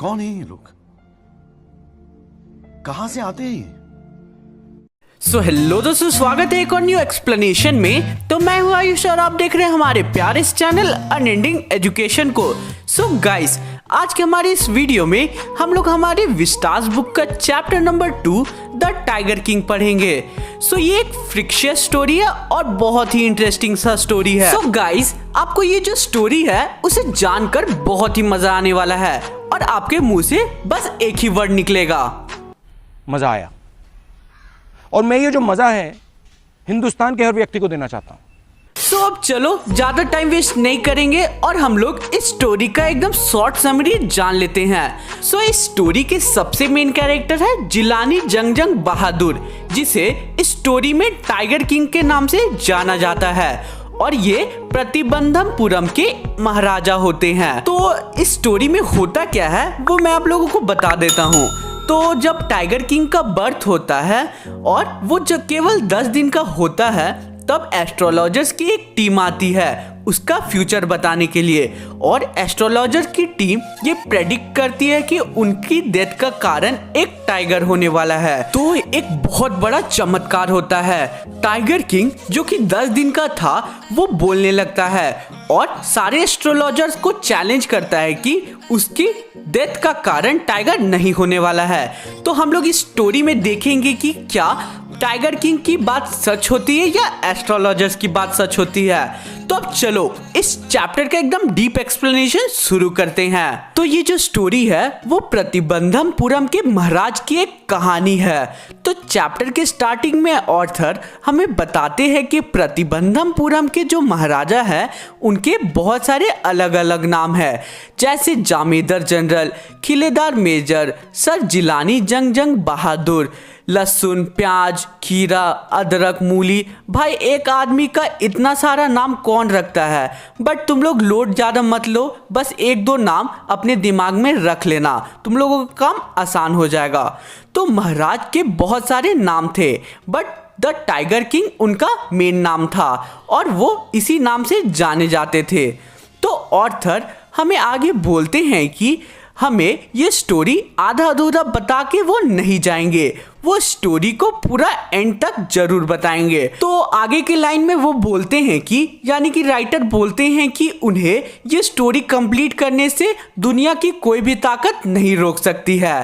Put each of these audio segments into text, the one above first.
कौन है ये लोग? कहां से आते हैं ये? सो हेलो दोस्तों, स्वागत है एक और न्यू एक्सप्लेनेशन में। तो मैं हूं आयुष और आप देख रहे हैं हमारे प्यारे इस चैनल अनएंडिंग एजुकेशन को। सो गाइस, आज के हमारे इस वीडियो में हम लोग हमारे विस्टास बुक का chapter number 2 the tiger king पढ़ेंगे। सो ये एक फ्रिक्शियस स्टोरी है और बहुत ही इंटरेस्टिंग सा स्टोरी है। सो गाइस, आपको ये जो स्टोरी है उसे जानकर बहुत ही मजा आने वाला है और आपके मुंह से बस एक ही वर्ड निकलेगा, मजा आया। और मैं ये जो मजा है हिंदुस्तान के हर व्यक्ति को देना चाहता हूं। तो अब चलो ज्यादा टाइम वेस्ट नहीं करेंगे और हम लोग इस स्टोरी का एकदम शॉर्ट समरी जान लेते हैं। सो इस स्टोरी के सबसे मेन कैरेक्टर है जिलानी जंग बहादुर, जिसे इस स्टोरी में टाइगर किंग के नाम से जाना जाता है और ये प्रतिबंधमपुरम के महाराजा होते हैं। तो इस स्टोरी में होता क्या है वो मैं आप लोगों को बता देता हूँ। तो जब टाइगर किंग का बर्थ होता है और वो जब केवल 10 दिन का होता है, तब एस्ट्रोलॉजर्स की एक टीम आती है उसका फ्यूचर बताने के लिए। और एस्ट्रोलॉजर की टीम ये प्रेडिक्ट करती है कि उनकी डेथ का कारण एक टाइगर होने वाला है। तो एक बहुत बड़ा चमत्कार होता है। टाइगर किंग जो कि 10 दिन का था वो बोलने लगता है और सारे एस्ट्रोलॉजर्स को चैलेंज करता है कि उसकी डेथ का कारण टाइगर नहीं होने वाला है। तो हम लोग इस स्टोरी में देखेंगे कि क्या टाइगर किंग की बात सच होती है या एस्ट्रोलॉजर्स की बात सच होती है। तो अब चलो इस चैप्टर का एकदम डीप एक्सप्लेनेशन शुरू करते हैं। तो ये जो स्टोरी है वो प्रतिबंधमपुरम के महाराज की एक कहानी है। तो चैप्टर के स्टार्टिंग में ऑथर हमें बताते हैं कि प्रतिबंधमपुरम के जो महाराजा है उनके बहुत सारे अलग अलग नाम है, जैसे जामेदर जनरल, खिलेदार मेजर, सर जिलानी जंग बहादुर, लहसुन, प्याज, खीरा, अदरक, मूली। भाई एक आदमी का इतना सारा नाम कौन रखता है। बट तुम लोग लोड ज़्यादा मत लो, बस एक दो नाम अपने दिमाग में रख लेना, तुम लोगों का काम आसान हो जाएगा। तो महाराज के बहुत सारे नाम थे बट द टाइगर किंग उनका मेन नाम था और वो इसी नाम से जाने जाते थे। तो ऑथर हमें आगे बोलते हैं कि हमें ये स्टोरी आधा अधूरा बता के वो नहीं जाएंगे, वो स्टोरी को पूरा एंड तक जरूर बताएंगे। तो आगे की लाइन में वो बोलते हैं कि यानी कि राइटर बोलते हैं कि उन्हें ये स्टोरी कंप्लीट करने से दुनिया की कोई भी ताकत नहीं रोक सकती है।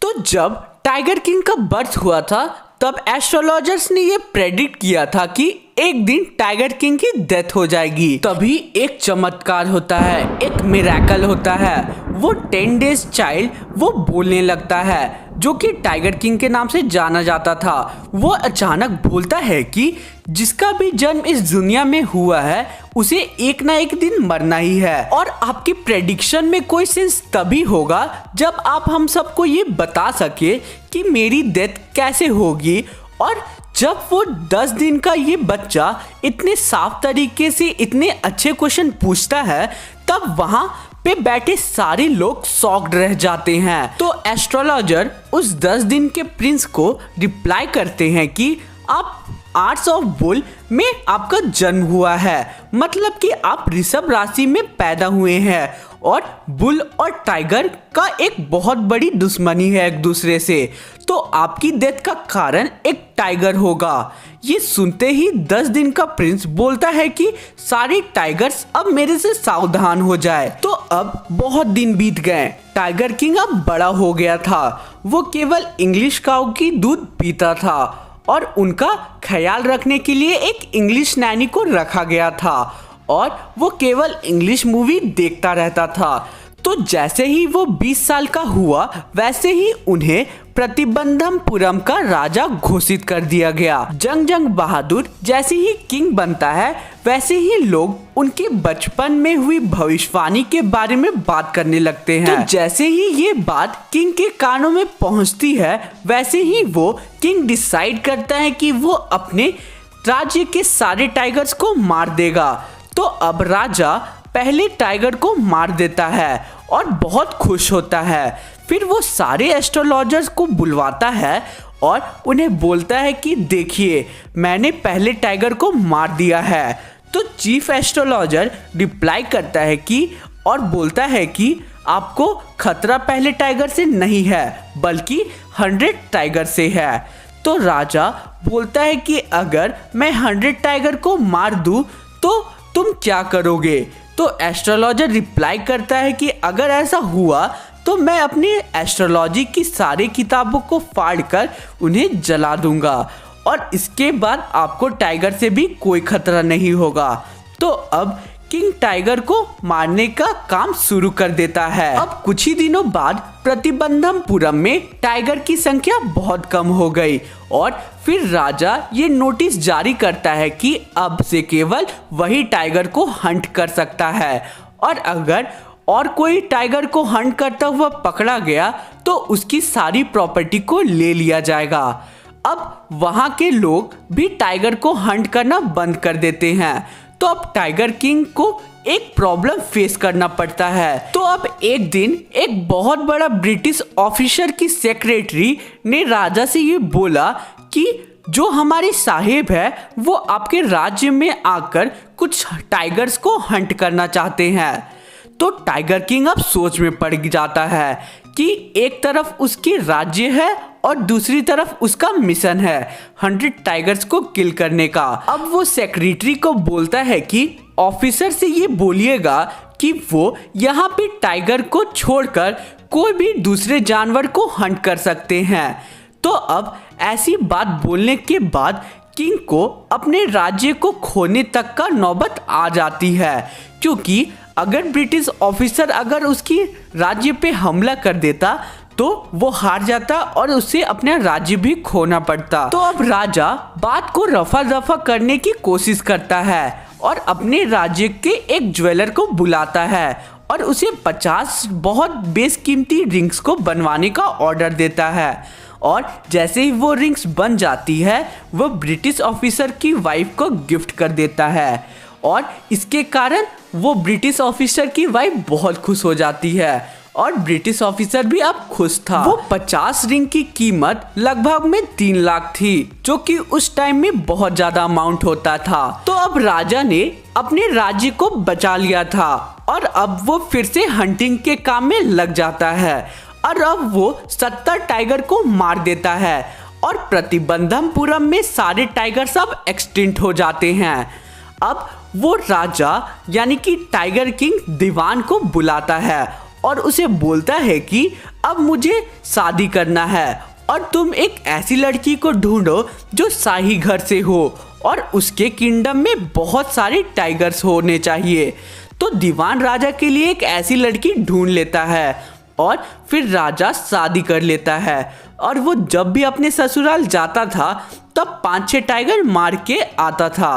तो जब टाइगर किंग का बर्थ हुआ था तब एस्ट्रोलॉजर्स ने ये प्रेडिक्ट किया था कि एक दिन टाइगर किंग की डेथ हो जाएगी। तभी एक चमत्कार होता है, एक मिरेकल होता है। वो 10 डेज चाइल्ड वो बोलने लगता है जो कि टाइगर किंग के नाम से जाना जाता था। वो अचानक बोलता है कि जिसका भी जन्म इस दुनिया में हुआ है उसे एक ना एक दिन मरना ही है। और आपकी प्रेडिक्शन में कोई सेंस तभी होगा जब आप हम सबको ये बता सके कि मेरी डेथ कैसे होगी। और जब वो 10 दिन का ये बच्चा इतने साफ तरीके से इतने अच्छे क्वेश्चन पूछता है तब वहां पे बैठे सारे लोग शॉक्ड रह जाते हैं। तो एस्ट्रोलॉजर उस 10 दिन के प्रिंस को रिप्लाई करते हैं कि आप आर्ट्स ऑफ बुल में आपका जन्म हुआ है, मतलब कि आप ऋषभ राशि में पैदा हुए हैं और बुल और टाइगर का एक बहुत बड़ी दुश्मनी है एक दूसरे से। तो आपकी डेथ का कारण एक टाइगर होगा। ये सुनते ही 10 दिन का प्रिंस बोलता है कि सारे टाइगर्स अब मेरे से सावधान हो जाए। तो अब बहुत दिन बीत गए, टाइगर किंग अब बड़ा हो गया था। वो केवल इंग्लिश काऊ की दूध पीता था और उनका ख्याल रखने के लिए एक इंग्लिश नैनी को रखा गया था और वो केवल इंग्लिश मूवी देखता रहता था। तो जैसे ही वो 20 साल का हुआ वैसे ही उन्हें प्रतिबंधमपुरम का राजा घोषित कर दिया गया। जंग बहादुर जैसे ही किंग बनता है वैसे ही लोग उनके बचपन में हुई भविष्यवाणी के बारे में बात करने लगते हैं। तो जैसे ही ये बात किंग के कानों में पहुंचती है वैसे ही वो किंग डिसाइड करता है कि वो अपने राज्य के सारे टाइगर्स को मार देगा। तो अब राजा पहले टाइगर को मार देता है और बहुत खुश होता है। फिर वो सारे एस्ट्रोलॉजर्स को बुलवाता है और उन्हें बोलता है कि देखिए मैंने पहले टाइगर को मार दिया है। तो चीफ एस्ट्रोलॉजर रिप्लाई करता है कि और बोलता है कि आपको खतरा पहले टाइगर से नहीं है बल्कि 100 टाइगर से है। तो राजा बोलता है कि अगर मैं 100 टाइगर को मार दूं तो तुम क्या करोगे। तो एस्ट्रोलॉजर रिप्लाई करता है कि अगर ऐसा हुआ तो मैं अपनी एस्ट्रोलॉजी की सारी किताबों को फाड़कर उन्हें जला दूंगा और इसके बाद आपको टाइगर से भी कोई खतरा नहीं होगा। तो अब किंग टाइगर को मारने का काम शुरू कर देता है। अब कुछ ही दिनों बाद प्रतिबंधमपुरम में टाइगर की संख्या बहुत कम हो गई और फिर राजा ये नोटिस जारी करता है कि अब से केवल वही टाइगर को हंट कर सकता है और अगर और कोई टाइगर को हंट करता हुआ पकड़ा गया तो उसकी सारी प्रॉपर्टी को ले लिया जाएगा। अब वहां के लोग भी टाइगर को हंट करना बंद कर देते हैं। तो अब टाइगर किंग को एक प्रॉब्लम फेस करना पड़ता है। तो अब एक दिन एक बहुत बड़ा ब्रिटिश ऑफिसर की सेक्रेटरी ने राजा से ये बोला कि जो हमारे साहिब है वो आपके राज्य में आकर कुछ टाइगर्स को हंट करना चाहते हैं। तो टाइगर किंग अब सोच में पड़ जाता है कि एक तरफ उसकी राज्य है और दूसरी तरफ उसका मिशन है 100 टाइगर्स को किल करने का। अब वो सेक्रेटरी को बोलता है कि ऑफिसर से ये बोलिएगा कि वो यहाँ पे टाइगर को छोड़कर कोई भी दूसरे जानवर को हंट कर सकते हैं। तो अब ऐसी बात बोलने के बाद किंग को अपने राज्य को खोने तक का नौबत आ जाती है, क्योंकि अगर ब्रिटिश ऑफिसर अगर उसकी राज्य पे हमला कर देता तो वो हार जाता और उसे अपना राज्य भी खोना पड़ता। तो अब राजा बात को रफा दफा करने की कोशिश करता है और अपने राज्य के एक ज्वेलर को बुलाता है और उसे 50 बहुत बेशकीमती रिंग्स को बनवाने का ऑर्डर देता है। और जैसे ही वो रिंग्स बन जाती है वो ब्रिटिश ऑफिसर की वाइफ को गिफ्ट कर देता है और इसके कारण वो ब्रिटिश ऑफिसर की वाइफ बहुत खुश हो जाती है और ब्रिटिश ऑफिसर भी अब खुश था। वो 50 रिंग की कीमत लगभग में 3 लाख थी, जो कि उस टाइम में बहुत ज्यादा अमाउंट होता था। तो अब राजा ने अपने राज्य को बचा लिया था और अब वो फिर से हंटिंग के काम में लग जाता है और अब वो 70 टाइगर को मार देता है और प्रतिबंधमपुरम में सारे टाइगर सब एक्सटिंक्ट हो जाते हैं। अब वो राजा यानी कि टाइगर किंग दीवान को बुलाता है और उसे बोलता है कि अब मुझे शादी करना है और तुम एक ऐसी लड़की को ढूंढो जो शाही घर से हो और उसके किंगडम में बहुत सारे टाइगर्स होने चाहिए। तो दीवान राजा के लिए एक ऐसी लड़की ढूंढ लेता है और फिर राजा शादी कर लेता है और वो जब भी अपने ससुराल जाता था तब 5-6 टाइगर मार के आता था।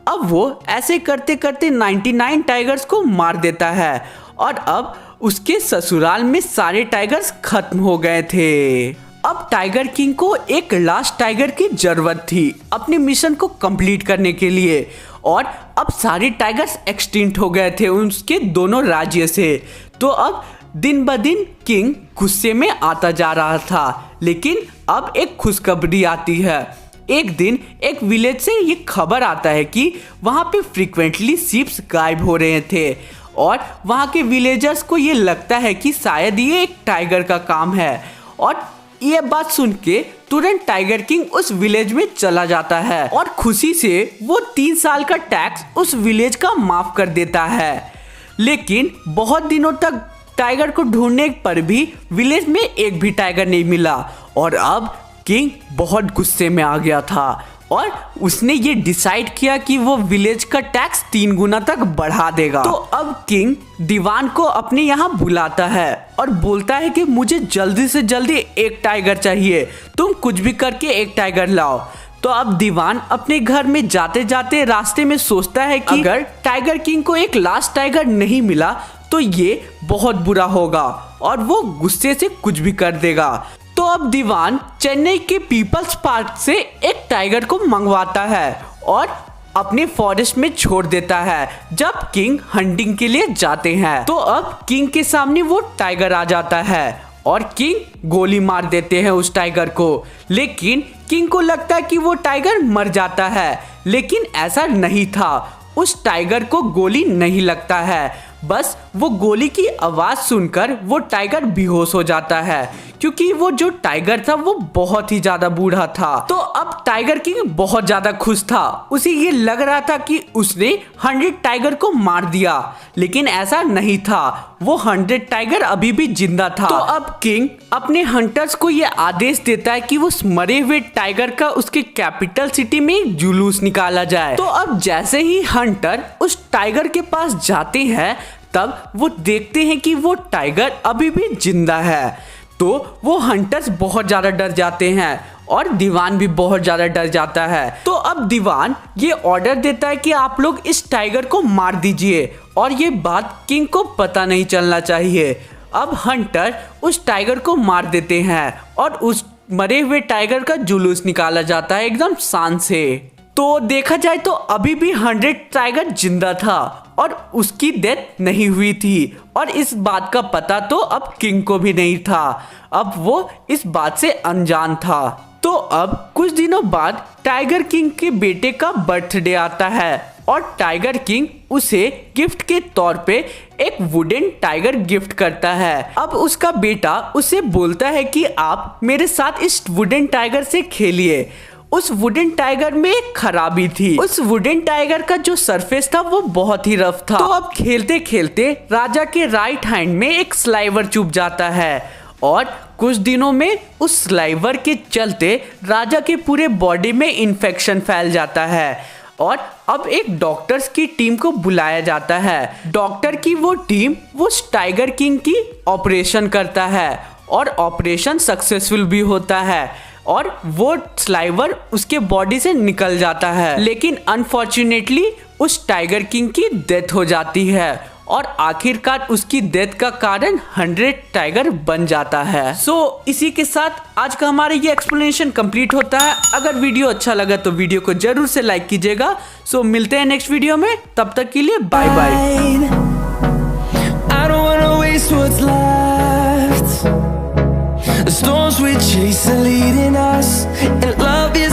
अब वो ऐसे करते करते 99 टाइगर्स को मार देता है और अब उसके ससुराल में सारे टाइगर्स खत्म हो गए थे। अब टाइगर किंग को एक लास्ट टाइगर की जरूरत थी अपने मिशन को कंप्लीट करने के लिए और अब सारे टाइगर्स एक्सटिंक्ट हो गए थे उसके दोनों राज्य से। तो अब दिन ब दिन किंग गुस्से में आता जा रहा था, लेकिन अब एक खुशखबरी आती है। एक दिन एक विलेज से ये खबर आता है कि वहाँ पे फ्रीक्वेंटली शिप्स गायब हो रहे थे और वहाँ के विलेजर्स को ये लगता है कि शायद ये एक टाइगर का काम है और ये बात सुन के तुरंत टाइगर किंग उस विलेज में चला जाता है और खुशी से वो 3 साल का टैक्स उस विलेज का माफ कर देता है। लेकिन बहुत दिनों तक टाइगर को ढूंढने पर भी विलेज में एक भी टाइगर नहीं मिला और अब किंग बहुत गुस्से में आ गया था और उसने ये डिसाइड किया कि वो विलेज का टैक्स 3 गुना तक बढ़ा देगा। तो अब किंग दीवान को अपने यहाँ बुलाता है और बोलता है कि मुझे जल्दी से जल्दी एक टाइगर चाहिए, तुम कुछ भी करके एक टाइगर लाओ। तो अब दीवान अपने घर में जाते जाते रास्ते में सोचता है कि अगर टाइगर किंग को एक लास्ट टाइगर नहीं मिला तो ये बहुत बुरा होगा और वो गुस्से से कुछ भी कर देगा। तो अब दीवान चेन्नई के पीपल्स पार्क से एक टाइगर को मंगवाता है और अपने फॉरेस्ट में छोड़ देता है जब किंग हंटिंग के लिए जाते हैं। तो अब किंग के सामने वो टाइगर आ जाता है और किंग गोली मार देते हैं उस टाइगर को, लेकिन किंग को लगता है कि वो टाइगर मर जाता है, लेकिन ऐसा नहीं था। उस टाइगर को गोली नहीं लगता है। बस वो गोली की आवाज सुनकर वो टाइगर बेहोश हो जाता है, क्योंकि वो जो टाइगर था वो बहुत ही ज्यादा बूढ़ा था। तो अब टाइगर किंग बहुत ज्यादा खुश था। उसे ये लग रहा था कि उसने 100 टाइगर को मार दिया, लेकिन ऐसा नहीं था। वो 100 टाइगर अभी भी जिंदा था। तो अब किंग अपने हंटर्स को ये आदेश देता है कि उस मरे हुए टाइगर का उसके कैपिटल सिटी में एक जुलूस निकाला जाए। तो अब जैसे ही हंटर उस टाइगर के पास जाते हैं, तब वो देखते हैं कि वो टाइगर अभी भी जिंदा है। तो वो हंटर्स बहुत ज्यादा डर जाते हैं और दीवान भी बहुत ज्यादा डर जाता है। तो अब दीवान ये ऑर्डर देता है कि आप लोग इस टाइगर को मार दीजिए और ये बात किंग को पता नहीं चलना चाहिए। अब हंटर उस टाइगर को मार देते हैं और उस मरे हुए टाइगर का जुलूस निकाला जाता है एकदम शान से। तो देखा जाए तो अभी भी 100 टाइगर जिंदा था और उसकी डेथ नहीं हुई थी, और इस बात का पता तो अब किंग को भी नहीं था। अब वो इस बात से अनजान था। तो अब कुछ दिनों बाद टाइगर किंग के बेटे का बर्थडे आता है और टाइगर किंग उसे गिफ्ट के तौर पे एक वुडन टाइगर गिफ्ट करता है। अब उसका बेटा उसे बोलता है कि आप मेरे साथ इस वुडन टाइगर से खेलिए। उस वुडन टाइगर में एक खराबी थी। उस वुडन टाइगर का जो सरफेस था वो बहुत ही रफ था। तो अब खेलते खेलते राजा के राइट हैंड में एक स्लाइवर चुभ जाता है और कुछ दिनों में उस स्लाइवर के चलते राजा के पूरे बॉडी में इन्फेक्शन फैल जाता है और अब एक डॉक्टर्स की टीम को बुलाया जाता है। डॉक्टर की वो टीम वो टाइगर किंग की ऑपरेशन करता है और ऑपरेशन सक्सेसफुल भी होता है और वो स्लाइवर उसके बॉडी से निकल जाता है। लेकिन अनफॉर्चुनेटली उस टाइगर किंग की डेथ हो जाती है और आखिरकार उसकी डेथ का कारण 100 टाइगर बन जाता है। सो इसी के साथ आज का हमारा ये एक्सप्लेनेशन कंप्लीट होता है। अगर वीडियो अच्छा लगा तो वीडियो को जरूर से लाइक कीजिएगा। सो मिलते हैं नेक्स्ट वीडियो में, तब तक के लिए bye bye. The storms we chase are leading us, and love is